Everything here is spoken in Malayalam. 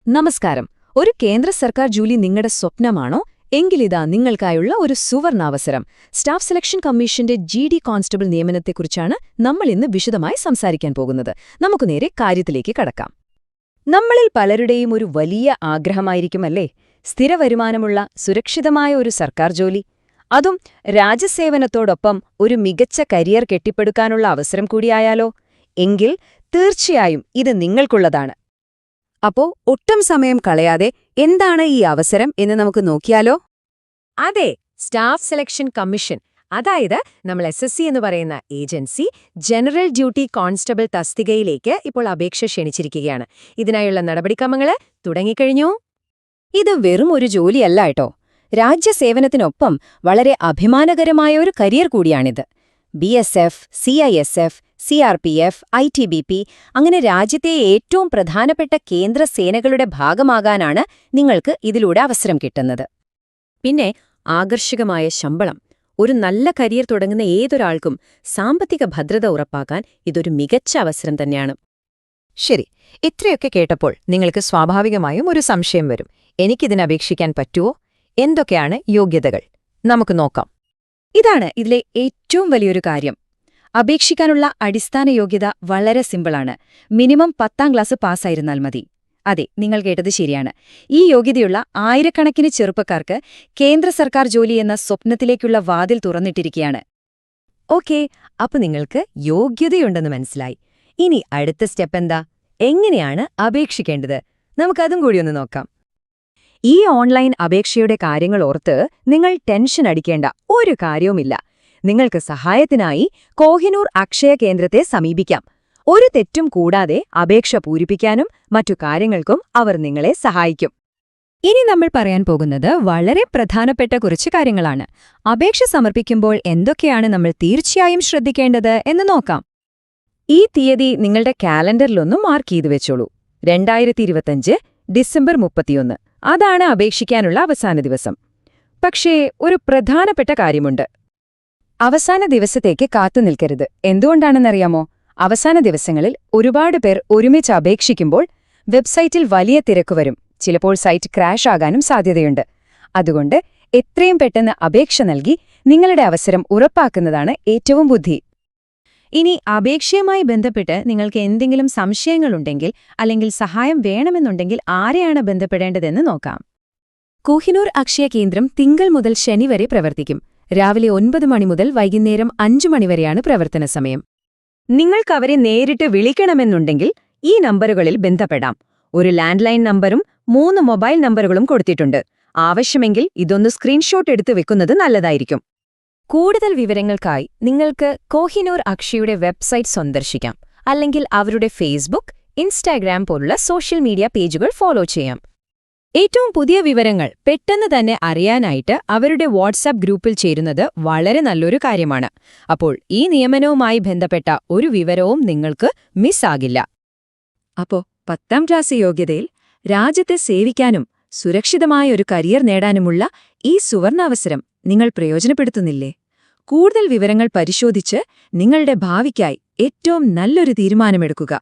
നമസ്കാരം. ഒരു കേന്ദ്ര സർക്കാർ ജോലി നിങ്ങളുടെ സ്വപ്നമാണോ? എങ്കിലിതാ നിങ്ങൾക്കായുള്ള ഒരു സുവർണാവസരം. സ്റ്റാഫ് സെലക്ഷൻ കമ്മീഷന്റെ GD കോൺസ്റ്റബിൾ നിയമനത്തെക്കുറിച്ചാണ് നമ്മൾ ഇന്ന് വിശദമായി സംസാരിക്കാൻ പോകുന്നത്. നമുക്ക് നേരെ കാര്യത്തിലേക്ക് കടക്കാം. നമ്മളിൽ പലരുടെയും ഒരു വലിയ ആഗ്രഹമായിരിക്കുമല്ലേ, സ്ഥിരവരുമാനമുള്ള സുരക്ഷിതമായ ഒരു സർക്കാർ ജോലി. അതും രാജ്യസേവനത്തോടൊപ്പം ഒരു മികച്ച കരിയർ കെട്ടിപ്പടുക്കാനുള്ള അവസരം കൂടിയായാലോ? എങ്കിൽ തീർച്ചയായും ഇത് നിങ്ങൾക്കുള്ളതാണ്. അപ്പോ ഒട്ടും സമയം കളയാതെ എന്താണ് ഈ അവസരം എന്ന് നമുക്ക് നോക്കിയാലോ? അതെ, സ്റ്റാഫ് സെലക്ഷൻ കമ്മീഷൻ, അതായത് നമ്മൾ SSC എന്ന് പറയുന്ന ഏജൻസി ജനറൽ ഡ്യൂട്ടി കോൺസ്റ്റബിൾ തസ്തികയിലേക്ക് ഇപ്പോൾ അപേക്ഷ ക്ഷണിച്ചിരിക്കുകയാണ്. ഇതിനായുള്ള നടപടിക്രമങ്ങള് തുടങ്ങിക്കഴിഞ്ഞു. ഇത് വെറും ഒരു ജോലിയല്ല കേട്ടോ. രാജ്യസേവനത്തിനൊപ്പം വളരെ അഭിമാനകരമായ ഒരു കരിയർ കൂടിയാണിത്. BSF, CISF, CRPF, ITBP അങ്ങനെ രാജ്യത്തെ ഏറ്റവും പ്രധാനപ്പെട്ട കേന്ദ്ര സേനകളുടെ ഭാഗമാകാനാണ് നിങ്ങൾക്ക് ഇതിലൂടെ അവസരം കിട്ടുന്നത്. പിന്നെ ആകർഷകമായ ശമ്പളം. ഒരു നല്ല കരിയർ തുടങ്ങുന്ന ഏതൊരാൾക്കും സാമ്പത്തിക ഭദ്രത ഉറപ്പാക്കാൻ ഇതൊരു മികച്ച അവസരം തന്നെയാണ്. ശരി, ഇത്രയൊക്കെ കേട്ടപ്പോൾ നിങ്ങൾക്ക് സ്വാഭാവികമായും ഒരു സംശയം വരും. എനിക്കിതിന് അപേക്ഷിക്കാൻ പറ്റുമോ? എന്തൊക്കെയാണ് യോഗ്യതകൾ? നമുക്ക് നോക്കാം. ഇതാണ് ഇതിലെ ഏറ്റവും വലിയൊരു കാര്യം. അപേക്ഷിക്കാനുള്ള അടിസ്ഥാന യോഗ്യത വളരെ സിമ്പിളാണ്. മിനിമം 10ാം ക്ലാസ് പാസ്സായിരുന്നാൽ മതി. അതെ, നിങ്ങൾ കേട്ടത് ശരിയാണ്. ഈ യോഗ്യതയുള്ള ആയിരക്കണക്കിന് ചെറുപ്പക്കാർക്ക് കേന്ദ്ര സർക്കാർ ജോലി എന്ന സ്വപ്നത്തിലേക്കുള്ള വാതിൽ തുറന്നിട്ടിരിക്കുകയാണ്. ഓക്കേ, അപ്പൊ നിങ്ങൾക്ക് യോഗ്യതയുണ്ടെന്ന് മനസ്സിലായി. ഇനി അടുത്ത സ്റ്റെപ്പ് എന്താ? എങ്ങനെയാണ് അപേക്ഷിക്കേണ്ടത്? നമുക്കതും കൂടി ഒന്ന് നോക്കാം. ഈ ഓൺലൈൻ അപേക്ഷയുടെ കാര്യങ്ങൾ ഓർത്ത് നിങ്ങൾ ടെൻഷൻ അടിക്കേണ്ട ഒരു കാര്യവുമില്ല. നിങ്ങൾക്ക് സഹായത്തിനായി കോഹിനൂർ അക്ഷയ കേന്ദ്രത്തെ സമീപിക്കാം. ഒരു തെറ്റും കൂടാതെ അപേക്ഷ പൂരിപ്പിക്കാനും മറ്റു കാര്യങ്ങൾക്കും അവർ നിങ്ങളെ സഹായിക്കും. ഇനി നമ്മൾ പറയാൻ പോകുന്നത് വളരെ പ്രധാനപ്പെട്ട കുറച്ച് കാര്യങ്ങളാണ്. അപേക്ഷ സമർപ്പിക്കുമ്പോൾ എന്തൊക്കെയാണ് നമ്മൾ തീർച്ചയായും ശ്രദ്ധിക്കേണ്ടത് എന്ന് നോക്കാം. ഈ തീയതി നിങ്ങളുടെ കാലണ്ടറിലൊന്നും മാർക്ക് ചെയ്തു വെച്ചോളൂ. 2025 ഡിസംബർ 31. അതാണ് അപേക്ഷിക്കാനുള്ള അവസാന ദിവസം. പക്ഷേ ഒരു പ്രധാനപ്പെട്ട കാര്യമുണ്ട്. അവസാന ദിവസത്തേക്ക് കാത്തുനിൽക്കരുത്. എന്തുകൊണ്ടാണെന്നറിയാമോ? അവസാന ദിവസങ്ങളിൽ ഒരുപാട് പേർ ഒരുമിച്ച് അപേക്ഷിക്കുമ്പോൾ വെബ്സൈറ്റിൽ വലിയ തിരക്ക് വരും. ചിലപ്പോൾ സൈറ്റ് ക്രാഷ് ആകാനും സാധ്യതയുണ്ട്. അതുകൊണ്ട് എത്രയും പെട്ടെന്ന് അപേക്ഷ നൽകി നിങ്ങളുടെ അവസരം ഉറപ്പാക്കുന്നതാണ് ഏറ്റവും ബുദ്ധി. ഇനി അപേക്ഷയുമായി ബന്ധപ്പെട്ട് നിങ്ങൾക്ക് എന്തെങ്കിലും സംശയങ്ങളുണ്ടെങ്കിൽ അല്ലെങ്കിൽ സഹായം വേണമെന്നുണ്ടെങ്കിൽ ആരെയാണ് ബന്ധപ്പെടേണ്ടതെന്ന് നോക്കാം. കോഹിനൂർ അക്ഷയ കേന്ദ്രം തിങ്കൾ മുതൽ ശനി വരെ പ്രവർത്തിക്കും. രാവിലെ 9 മണി മുതൽ വൈകുന്നേരം 5 മണി വരെയാണ് പ്രവർത്തന സമയം. നിങ്ങൾക്കവരെ നേരിട്ട് വിളിക്കണമെന്നുണ്ടെങ്കിൽ ഈ നമ്പറുകളിൽ ബന്ധപ്പെടാം. ഒരു ലാൻഡ് ലൈൻ നമ്പറും 3 മൊബൈൽ നമ്പറുകളും കൊടുത്തിട്ടുണ്ട്. ആവശ്യമെങ്കിൽ ഇതൊന്ന് സ്ക്രീൻഷോട്ട് എടുത്തു വെക്കുന്നത് നല്ലതായിരിക്കും. കൂടുതൽ വിവരങ്ങൾക്കായി നിങ്ങൾക്ക് കോഹിനൂർ അക്ഷയുടെ വെബ്സൈറ്റ് സന്ദർശിക്കാം. അല്ലെങ്കിൽ അവരുടെ ഫേസ്ബുക്ക്, ഇൻസ്റ്റാഗ്രാം പോലുള്ള സോഷ്യൽ മീഡിയ പേജുകൾ ഫോളോ ചെയ്യാം. ഏറ്റവും പുതിയ വിവരങ്ങൾ പെട്ടെന്ന് തന്നെ അറിയാനായിട്ട് അവരുടെ വാട്സാപ്പ് ഗ്രൂപ്പിൽ ചേരുന്നത് വളരെ നല്ലൊരു കാര്യമാണ്. അപ്പോൾ ഈ നിയമനവുമായി ബന്ധപ്പെട്ട ഒരു വിവരവും നിങ്ങൾക്ക് മിസ്സാകില്ല. അപ്പോ 10ാം ക്ലാസ് യോഗ്യതയിൽ രാജ്യത്തെ സേവിക്കാനും സുരക്ഷിതമായ ഒരു കരിയർ നേടാനുമുള്ള ഈ സുവർണാവസരം നിങ്ങൾ പ്രയോജനപ്പെടുത്തുന്നില്ലേ? കൂടുതൽ വിവരങ്ങൾ പരിശോധിച്ച് നിങ്ങളുടെ ഭാവിക്കായി ഏറ്റവും നല്ലൊരു തീരുമാനമെടുക്കുക.